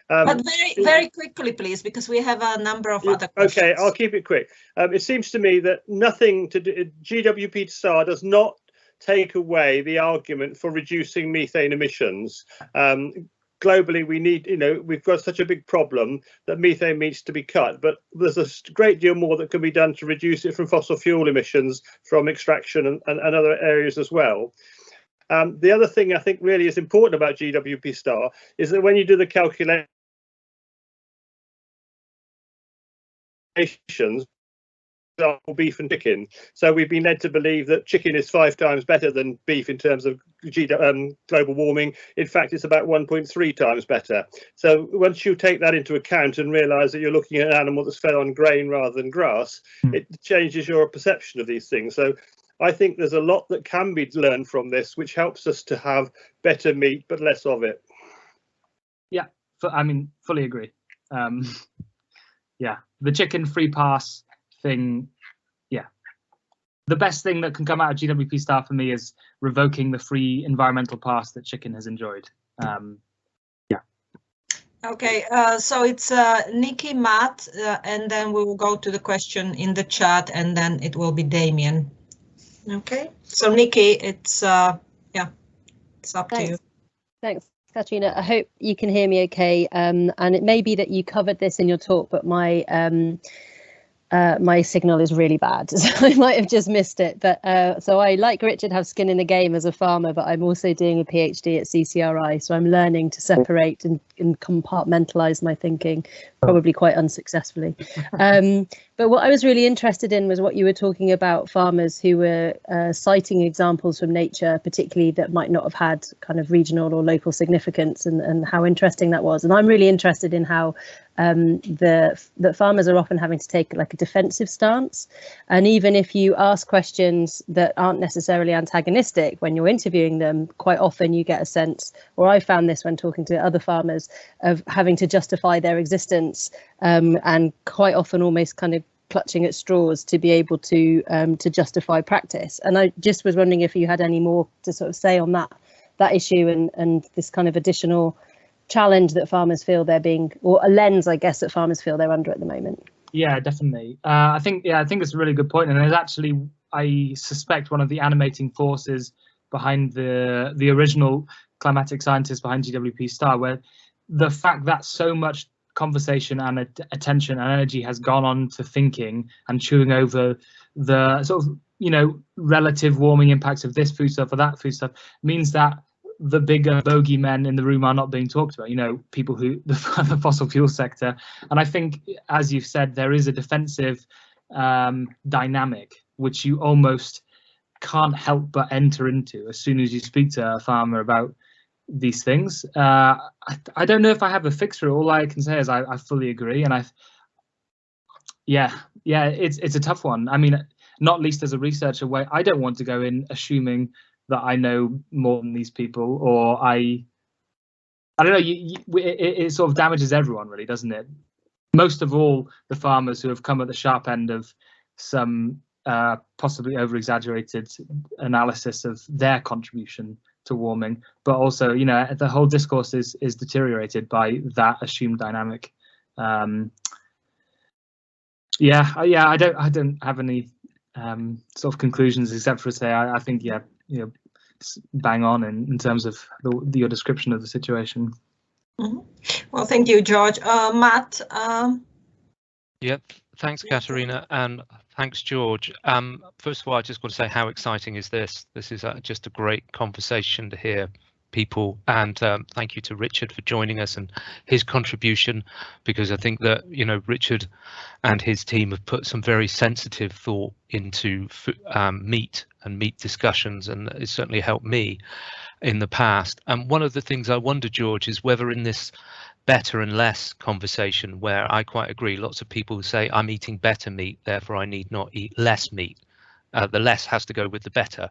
But very quickly, please, because we have a number of other questions. Okay, I'll keep it quick. It seems to me that nothing to do, GWP Star does not take away the argument for reducing methane emissions. Globally, we need, you know, we've got such a big problem that methane needs to be cut, but there's a great deal more that can be done to reduce it from fossil fuel emissions, from extraction and other areas as well. The other thing I think really is important about GWP Star is that when you do the calculations, beef and chicken, so we've been led to believe that chicken is 5 times better than beef in terms of global warming. In fact, it's about 1.3 times better. So once you take that into account and realize that you're looking at an animal that's fed on grain rather than grass, it changes your perception of these things. So I think there's a lot that can be learned from this, which helps us to have better meat but less of it. Yeah, I mean, fully agree. Yeah, the chicken free pass thing, yeah, the best thing that can come out of GWP Star for me is revoking the free environmental pass that chicken has enjoyed. Yeah. Okay, so it's Nikki, Matt, and then we will go to the question in the chat, and then it will be Damien. Okay, so Nikki, it's yeah, it's up to you. Thanks, Katrina. I hope you can hear me okay. And it may be that you covered this in your talk, but my my signal is really bad, so I might have just missed it. But so I, like Richard, have skin in the game as a farmer, but I'm also doing a PhD at CCRI, so I'm learning to separate and compartmentalize my thinking, probably quite unsuccessfully. But what I was really interested in was what you were talking about, farmers who were citing examples from nature, particularly that might not have had kind of regional or local significance, and how interesting that was. And I'm really interested in how that farmers are often having to take like a defensive stance, and even if you ask questions that aren't necessarily antagonistic when you're interviewing them, quite often you get a sense, or I found this when talking to other farmers, of having to justify their existence, and quite often almost kind of clutching at straws to be able to justify practice. And I just was wondering if you had any more to sort of say on that issue, and this kind of additional challenge that farmers feel they're being, or a lens, I guess, that farmers feel they're under at the moment. Yeah, definitely. I think it's a really good point, and it's actually, I suspect, one of the animating forces behind the original climatic scientists behind GWP Star, where the fact that so much conversation and attention and energy has gone on to thinking and chewing over the sort of, you know, relative warming impacts of this foodstuff or that foodstuff, means that the bigger bogeymen in the room are not being talked about, you know, people who the fossil fuel sector. And I think, as you've said, there is a defensive dynamic which you almost can't help but enter into as soon as you speak to a farmer about these things. I don't know if I have a fix for it. All I can say is I fully agree, and it's a tough one. I mean, not least as a researcher, where I don't want to go in assuming that I know more than these people, or I don't know. It sort of damages everyone, really, doesn't it? Most of all, the farmers who have come at the sharp end of some possibly over-exaggerated analysis of their contribution to warming, but also, you know, the whole discourse is deteriorated by that assumed dynamic. I don't have any sort of conclusions except for to say I think, yeah, you know, bang on in terms of your description of the situation. Mm-hmm. Well, thank you, George. Matt. Yep. Thanks, Katerina, and thanks, George. First of all, I just want to say, how exciting is this? This is just a great conversation to hear people, and thank you to Richard for joining us and his contribution, because I think that, you know, Richard and his team have put some very sensitive thought into meat and meat discussions, and it's certainly helped me in the past. And one of the things I wonder, George, is whether in this better and less conversation, where I quite agree, lots of people say I'm eating better meat, therefore I need not eat less meat. The less has to go with the better.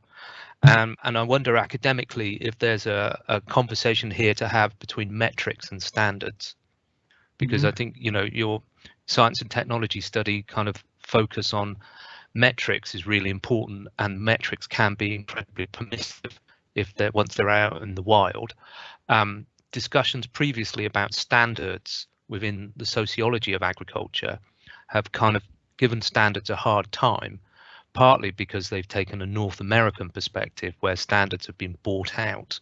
And I wonder academically if there's a conversation here to have between metrics and standards, because I think, you know, your science and technology study kind of focus on metrics is really important, and metrics can be incredibly permissive if once they're out in the wild. Discussions previously about standards within the sociology of agriculture have kind of given standards a hard time, partly because they've taken a North American perspective where standards have been bought out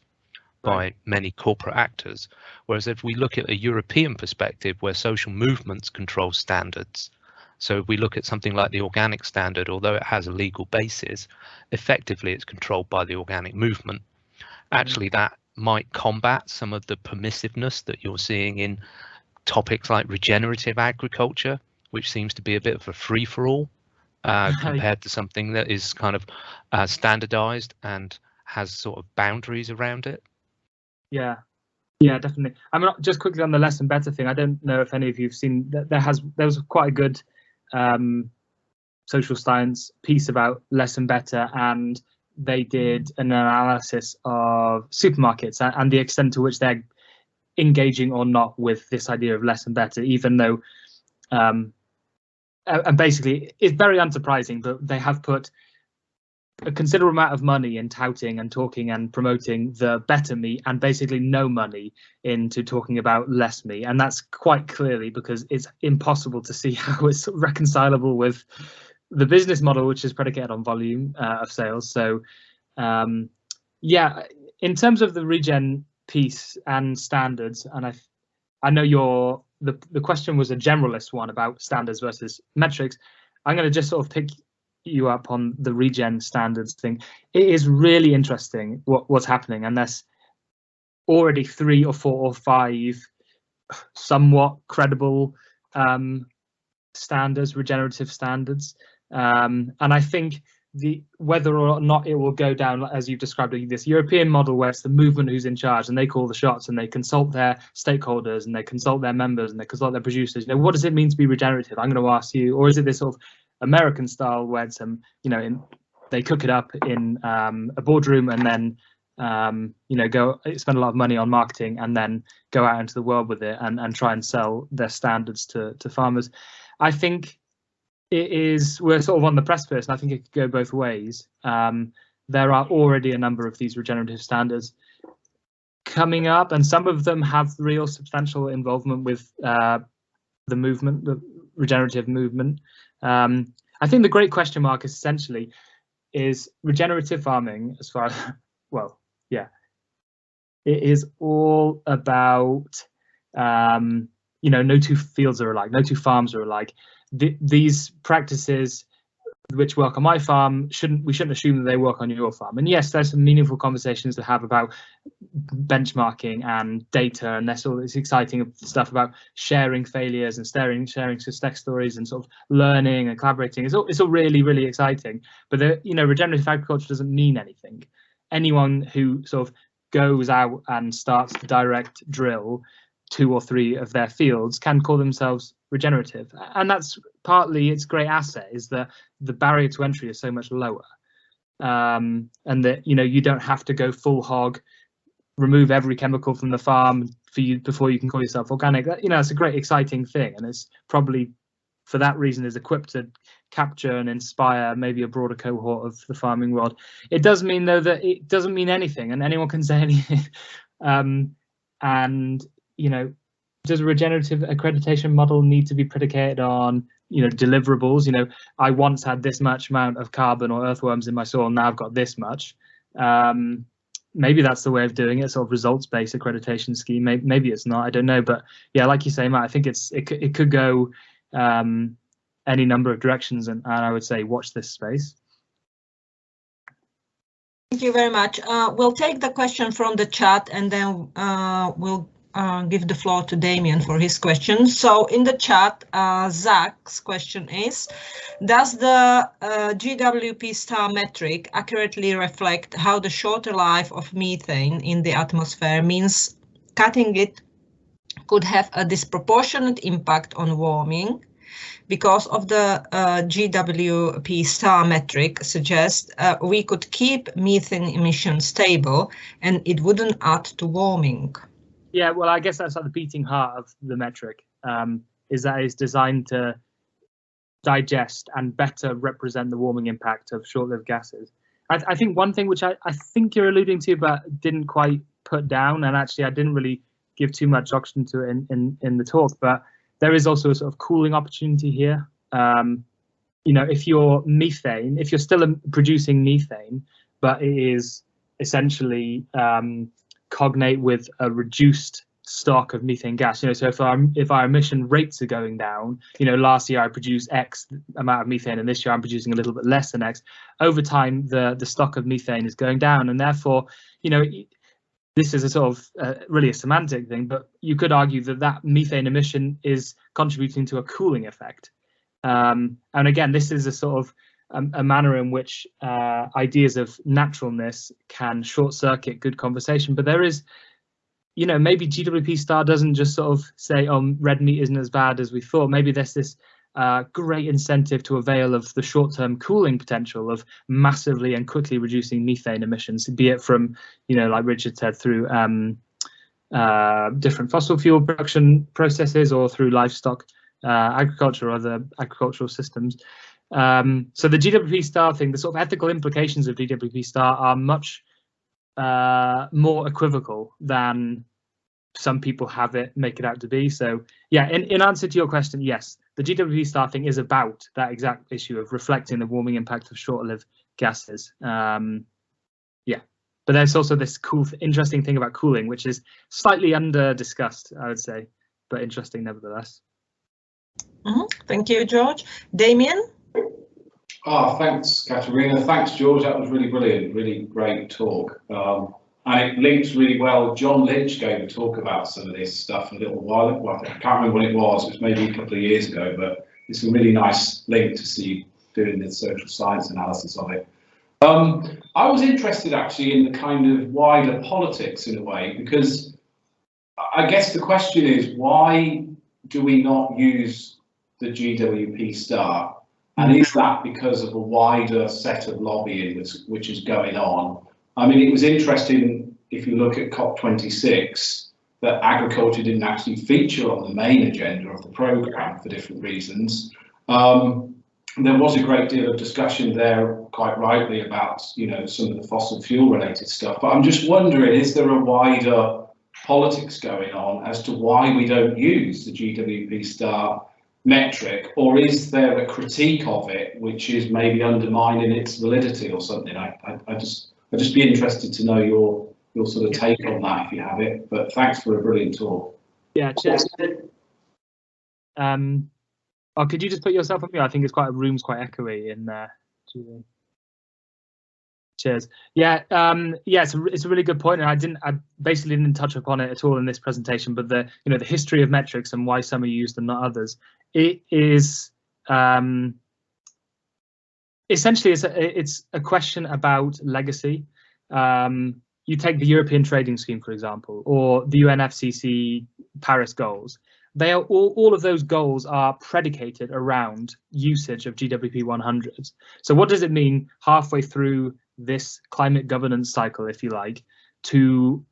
by many corporate actors. Whereas if we look at a European perspective where social movements control standards, so if we look at something like the organic standard, although it has a legal basis, effectively it's controlled by the organic movement. Actually, that might combat some of the permissiveness that you're seeing in topics like regenerative agriculture, which seems to be a bit of a free-for-all compared to something that is kind of standardized and has sort of boundaries around it. Yeah, definitely. I mean, just quickly on the less and better thing, I don't know if any of you've seen that there was quite a good social science piece about less and better, and they did an analysis of supermarkets and the extent to which they're engaging or not with this idea of less and better, even though and basically it's very unsurprising, but they have put a considerable amount of money in touting and talking and promoting the better meat, and basically no money into talking about less meat. And that's quite clearly because it's impossible to see how it's reconcilable with the business model, which is predicated on volume of sales. So yeah, in terms of the regen piece and standards, and I know the question was a generalist one about standards versus metrics. I'm going to just sort of pick you up on the regen standards thing. It is really interesting what's happening, and there's already 3 or 4 or 5 somewhat credible standards, regenerative standards, and I think whether or not it will go down as you've described this European model where it's the movement who's in charge and they call the shots and they consult their stakeholders and they consult their members and they consult their producers. You know, what does it mean to be regenerative? I'm going to ask you. Or is it this sort of American style where it's they cook it up in a boardroom and then go spend a lot of money on marketing and then go out into the world with it and try and sell their standards to farmers? I think we're sort of on the precipice, and I think it could go both ways. There are already a number of these regenerative standards coming up, and some of them have real substantial involvement with the movement, the regenerative movement. I think the great question mark is essentially, is regenerative farming, as far as, well, yeah, it is all about, no two fields are alike, no two farms are alike. These practices which work on my farm, we shouldn't assume that they work on your farm. And yes, there's some meaningful conversations to have about benchmarking and data, and there's all this exciting stuff about sharing failures and sharing success stories and sort of learning and collaborating. It's all really, really exciting. But regenerative agriculture doesn't mean anything. Anyone who sort of goes out and starts to direct drill 2 or 3 of their fields can call themselves regenerative, and that's partly its great asset, is that the barrier to entry is so much lower, and that you don't have to go full hog, remove every chemical from the farm before you can call yourself organic. It's a great exciting thing, and it's probably for that reason is equipped to capture and inspire maybe a broader cohort of the farming world. It does mean though that it doesn't mean anything, and anyone can say anything. Does a regenerative accreditation model need to be predicated on deliverables? I once had this much amount of carbon or earthworms in my soil, now I've got this much. Maybe that's the way of doing it, sort of results-based accreditation scheme. Maybe it's not, I don't know. But yeah, like you say, Matt, I think it could go any number of directions, and I would say watch this space. Thank you very much. We'll take the question from the chat, and then we'll give the floor to Damien for his question. So in the chat, Zach's question is, does the GWP Star Metric accurately reflect how the shorter life of methane in the atmosphere means cutting it could have a disproportionate impact on warming? Because of the GWP Star Metric suggests we could keep methane emissions stable and it wouldn't add to warming. Yeah, well, I guess that's like the beating heart of the metric, is that it's designed to digest and better represent the warming impact of short-lived gases. I think one thing which I think you're alluding to but didn't quite put down, and actually I didn't really give too much oxygen to it in the talk, but there is also a sort of cooling opportunity here. If you're still producing methane, but it is essentially cognate with a reduced stock of methane gas. So if our emission rates are going down, last year I produced X amount of methane and this year I'm producing a little bit less than X. Over time, the stock of methane is going down, and therefore, this is a sort of really a semantic thing, but you could argue that methane emission is contributing to a cooling effect. And again, this is a sort of a manner in which ideas of naturalness can short circuit good conversation. But there is, maybe GWP Star doesn't just sort of say, oh, red meat isn't as bad as we thought. Maybe there's this great incentive to avail of the short-term cooling potential of massively and quickly reducing methane emissions, be it from, like Richard said, through different fossil fuel production processes or through livestock agriculture or other agricultural systems. So the GWP Star thing, the sort of ethical implications of GWP Star are much more equivocal than some people make it out to be. So yeah, in answer to your question, yes, the GWP Star thing is about that exact issue of reflecting the warming impact of short-lived gases. Yeah, but there's also this cool, interesting thing about cooling, which is slightly under discussed, I would say, but interesting nevertheless. Thank you, George. Damien? Thanks, Katerina. Thanks, George. That was really brilliant, really great talk. And it links really well. John Lynch gave a talk about some of this stuff a little while ago. Well, I can't remember when it was. It was maybe a couple of years ago, but it's a really nice link to see doing the social science analysis of it. I was interested actually in the kind of wider politics in a way, because I guess the question is, why do we not use the GWP Star? And is that because of a wider set of lobbying which is going on? I mean, it was interesting, if you look at COP26, that agriculture didn't actually feature on the main agenda of the programme for different reasons. There was a great deal of discussion there, quite rightly, about, you know, some of the fossil fuel related stuff. But I'm just wondering, is there a wider politics going on as to why we don't use the GWP Star metric, or is there a critique of it which is maybe undermining its validity or something? I'd just be interested to know your sort of take on that if you have it. But thanks for a brilliant talk. Yeah, cheers. Oh, could you just put yourself on mute? I think it's room's quite echoey in there. Cheers. Yeah, yeah, it's a really good point, and I basically didn't touch upon it at all in this presentation. But the history of metrics and why some are used and not others. It is essentially it's a question about legacy. You take the European Trading Scheme, for example, or the UNFCCC Paris goals. They are all of those goals are predicated around usage of GWP 100s. So what does it mean halfway through this climate governance cycle, if you like, to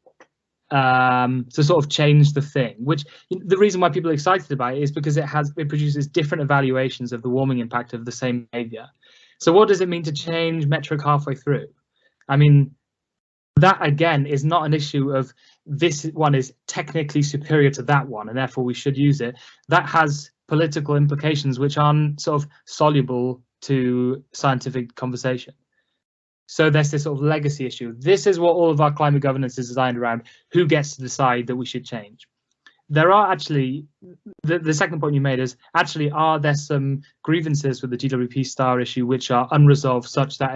sort of change the thing? Which the reason why people are excited about it is because it produces different evaluations of the warming impact of the same behavior. So what does it mean to change metric halfway through? I mean, that again is not an issue of this one is technically superior to that one and therefore we should use it. That has political implications which aren't sort of soluble to scientific conversation. So there's this sort of legacy issue. This is what all of our climate governance is designed around: who gets to decide that we should change. There are actually, the second point you made is, actually, are there some grievances with the GWP Star issue which are unresolved such that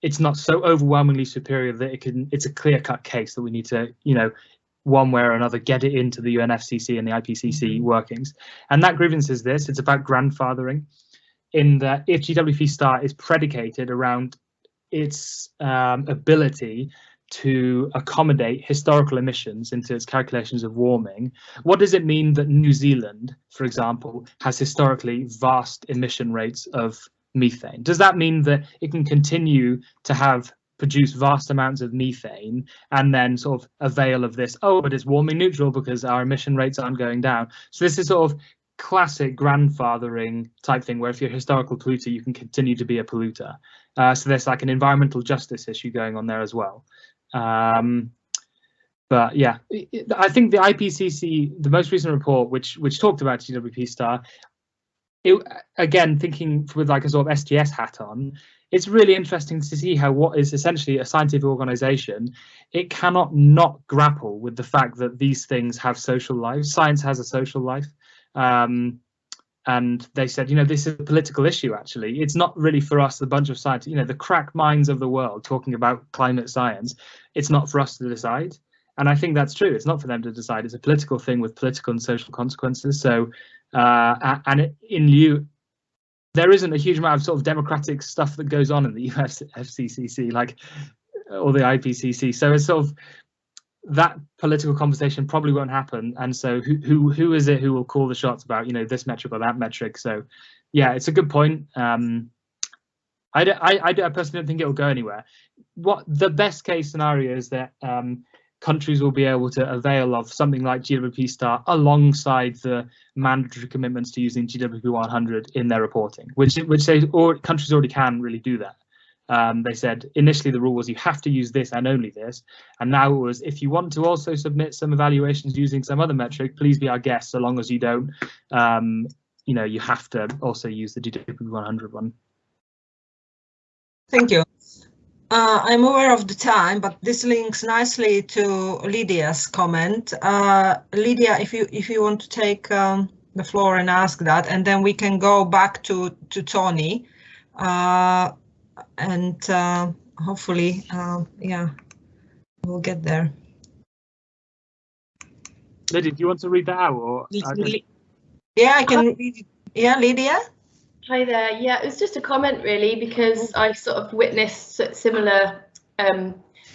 it's not so overwhelmingly superior that it's a clear-cut case that we need to, one way or another, get it into the UNFCCC and the IPCC workings. And that grievance is this: it's about grandfathering, in that if GWP Star is predicated around its ability to accommodate historical emissions into its calculations of warming, what does it mean that New Zealand, for example, has historically vast emission rates of methane? Does that mean that it can continue to produce vast amounts of methane and then sort of avail of this, but it's warming neutral because our emission rates aren't going down? So this is sort of classic grandfathering type thing, where if you're a historical polluter, you can continue to be a polluter. So there's like an environmental justice issue going on there as well. But yeah, I think the IPCC, the most recent report, which talked about GWP Star, again, thinking with like a sort of SGS hat on, it's really interesting to see how what is essentially a scientific organization, it cannot not grapple with the fact that these things have social lives. Science has a social life. And they said, this is a political issue, actually. It's not really for us, the bunch of scientists, the crack minds of the world talking about climate science. It's not for us to decide. And I think that's true. It's not for them to decide. It's a political thing with political and social consequences. So, there isn't a huge amount of sort of democratic stuff that goes on in the UNFCCC, or the IPCC. So it's sort of, that political conversation probably won't happen, and so who is it who will call the shots about this metric or that metric? So yeah, it's a good point. I personally don't think it will go anywhere. What the best case scenario is that countries will be able to avail of something like GWP Star alongside the mandatory commitments to using GWP 100 in their reporting, which countries already can really do that. They said initially the rule was you have to use this and only this, and now it was if you want to also submit some evaluations using some other metric, please be our guest. So long as you don't, you know, you have to also use the GWP 100 one. Thank you. I'm aware of the time, but this links nicely to Lydia's comment. Lydia, if you want to take the floor and ask that, and then we can go back to Tony, and hopefully, yeah, we'll get there. Lydia, do you want to read that out? Or yeah, I can read it. Yeah, Lydia? Hi there. Yeah, it was just a comment really, because I've sort of witnessed similar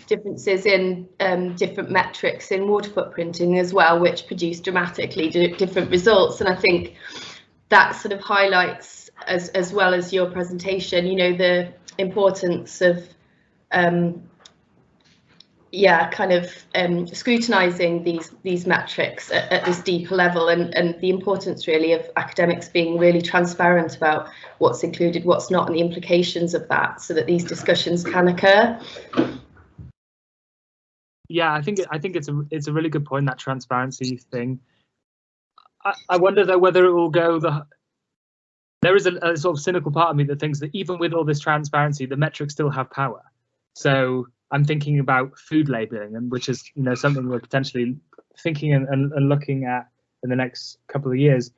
differences in different metrics in water footprinting as well, which produce dramatically different results. And I think that sort of highlights, as well as your presentation, you know, the importance of scrutinizing these metrics at this deeper level, and the importance really of academics being really transparent about what's included, what's not, and the implications of that, so that these discussions can occur. Yeah, I think it's a really good point, that transparency thing. I wonder though whether it will go there is a sort of cynical part of me that thinks that even with all this transparency, the metrics still have power. So I'm thinking about food labeling, and which is, you know, something we're potentially thinking and looking at in the next couple of years.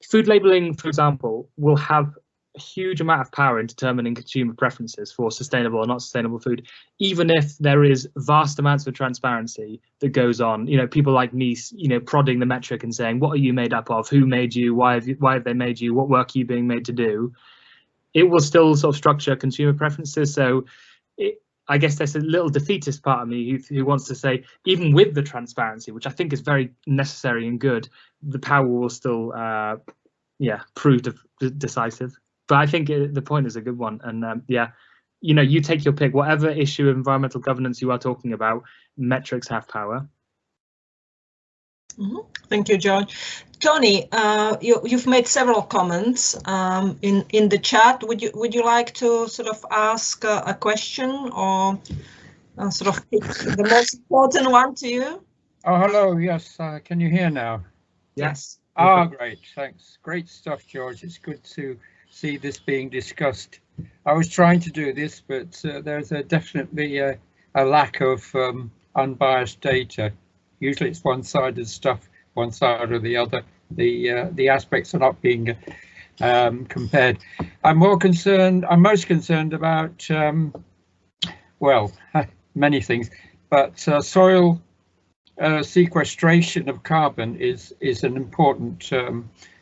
Food labeling, for example, will have a huge amount of power in determining consumer preferences for sustainable or not sustainable food, even if there is vast amounts of transparency that goes on. You know, people like me, you know, prodding the metric and saying, what are you made up of? Who made you? Why have they made you? What work are you being made to do? It will still sort of structure consumer preferences. So I guess there's a little defeatist part of me who wants to say, even with the transparency, which I think is very necessary and good, the power will still, prove decisive. But I think the point is a good one. And yeah, you know, you take your pick. Whatever issue of environmental governance you are talking about, metrics have power. Mm-hmm. Thank you, George. Tony, you've made several comments in the chat. Would you like to sort of ask a question, or sort of pick the most important one to you? Oh, hello. Yes. Can you hear now? Yes. Ah, great. Thanks. Great stuff, George. It's good to see this being discussed. I was trying to do this, but there's definitely a lack of unbiased data. Usually it's one-sided stuff, one side or the other. The aspects are not being compared. I'm most concerned about, well, many things, but soil sequestration of carbon is an important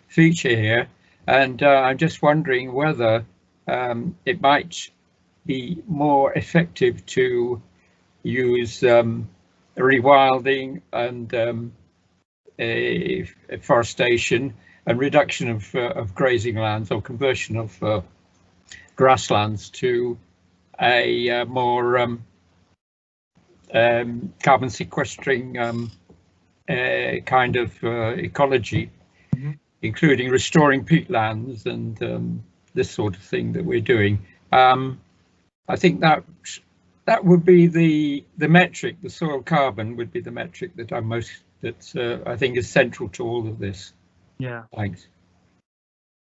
feature here, and I'm just wondering whether it might be more effective to use rewilding and forestation and reduction of grazing lands, or conversion of grasslands to a more carbon sequestering kind of ecology, including restoring peatlands and this sort of thing that we're doing. I think that would be the metric. The soil carbon would be the metric that I think is central to all of this. Yeah. Thanks.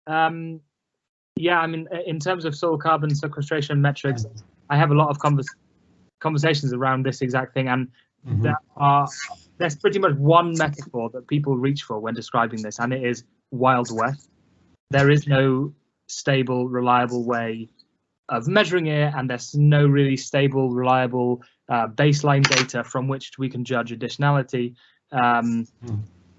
Yeah, I mean, in terms of soil carbon sequestration metrics, I have a lot of conversations around this exact thing, and there's pretty much one metaphor that people reach for when describing this, and it is Wild West. There is no stable, reliable way of measuring it, and there's no really stable, reliable baseline data from which we can judge additionality.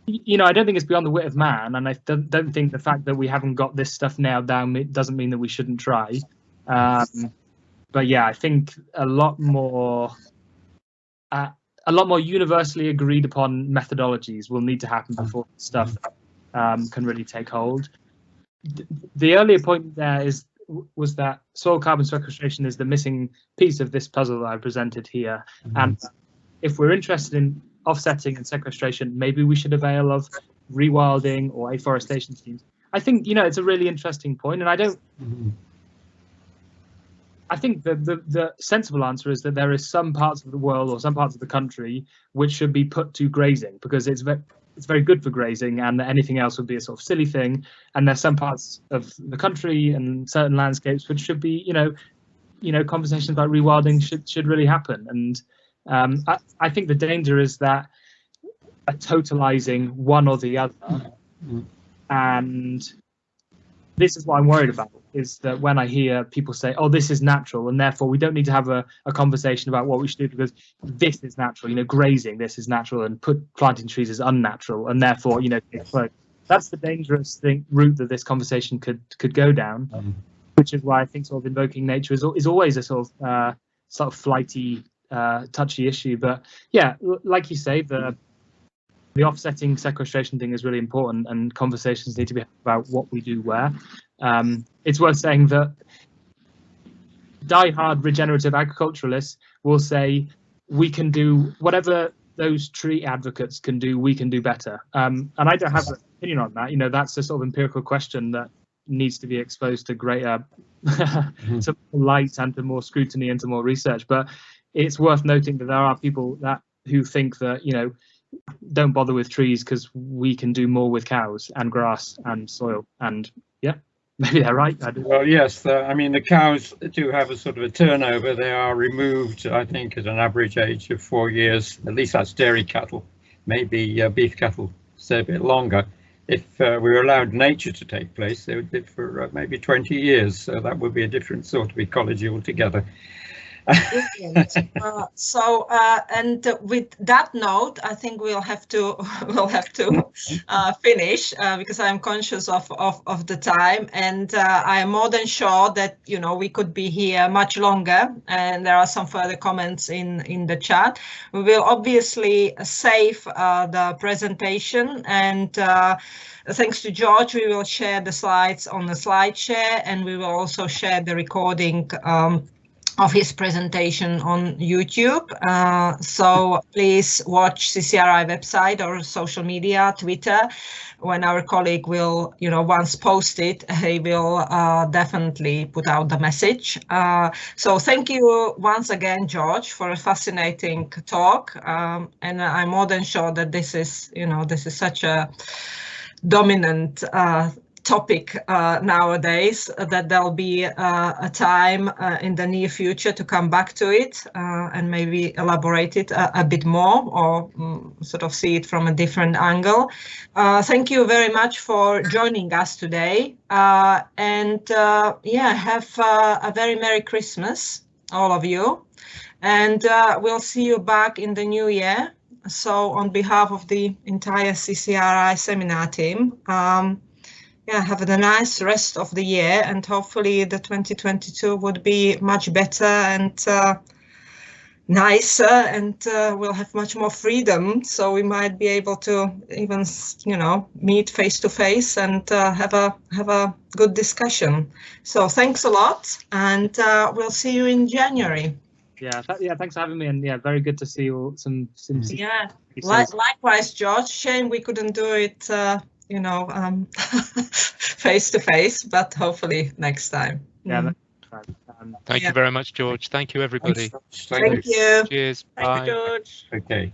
You know, I don't think it's beyond the wit of man, and I don't think the fact that we haven't got this stuff nailed down doesn't mean that we shouldn't try. But yeah, I think a lot more universally agreed upon methodologies will need to happen before stuff can really take hold. The earlier point there was that soil carbon sequestration is the missing piece of this puzzle that I presented here, and if we're interested in offsetting and sequestration, maybe we should avail of rewilding or afforestation schemes. I think, you know, it's a really interesting point, and I don't. I think the sensible answer is that there is some parts of the world or some parts of the country which should be put to grazing, because it's very good for grazing, and anything else would be a sort of silly thing. And there's some parts of the country and certain landscapes which should be, you know, conversations about rewilding should really happen. And I think the danger is that totalizing one or the other, and this is what I'm worried about, is that when I hear people say, oh, this is natural, and therefore we don't need to have a conversation about what we should do because this is natural, you know, grazing, this is natural, and planting trees is unnatural, and therefore, you know, that's the dangerous route that this conversation could go down, which is why I think sort of invoking nature is always a sort of flighty, touchy issue. But yeah, like you say, the offsetting sequestration thing is really important, and conversations need to be about what we do where. It's worth saying that die-hard regenerative agriculturalists will say we can do whatever those tree advocates can do, we can do better. And I don't have an opinion on that. You know, that's a sort of empirical question that needs to be exposed to greater to light and to more scrutiny and to more research. But it's worth noting that there are people who think that, you know, don't bother with trees because we can do more with cows and grass and soil. And yeah, maybe they're right. Well, yes, I mean, the cows do have a sort of a turnover. They are removed, I think, at an average age of 4 years. At least that's dairy cattle. Maybe beef cattle stay a bit longer. If we were allowed nature to take place, they would live for maybe 20 years. So that would be a different sort of ecology altogether. And with that note, I think we'll have to finish because I'm conscious of the time, and I am more than sure that, you know, we could be here much longer, and there are some further comments in the chat. We will obviously save the presentation, and thanks to George, we will share the slides on the SlideShare, and we will also share the recording of his presentation on YouTube. So please watch CCRI website or social media, Twitter. When our colleague will, you know, once posted, he will definitely put out the message. So thank you once again, George, for a fascinating talk. And I'm more than sure that this is, you know, this is such a dominant topic nowadays that there'll be a time in the near future to come back to it and maybe elaborate it a bit more, or sort of see it from a different angle. Thank you very much for joining us today, and yeah, have a very Merry Christmas, all of you, and we'll see you back in the new year. So on behalf of the entire CCRI seminar team, yeah, have a nice rest of the year, and hopefully the 2022 would be much better and nicer, and we'll have much more freedom. So we might be able to even, you know, meet face to face and have a good discussion. So thanks a lot, and we'll see you in January. Yeah, thanks for having me, and yeah, very good to see you all. Some yeah, likewise, George. Shame we couldn't do it. You know, face to face, but hopefully next time. Yeah. Thank you very much, George. Thank you, everybody. Thank you. Cheers. Thank Bye. you, George. Okay.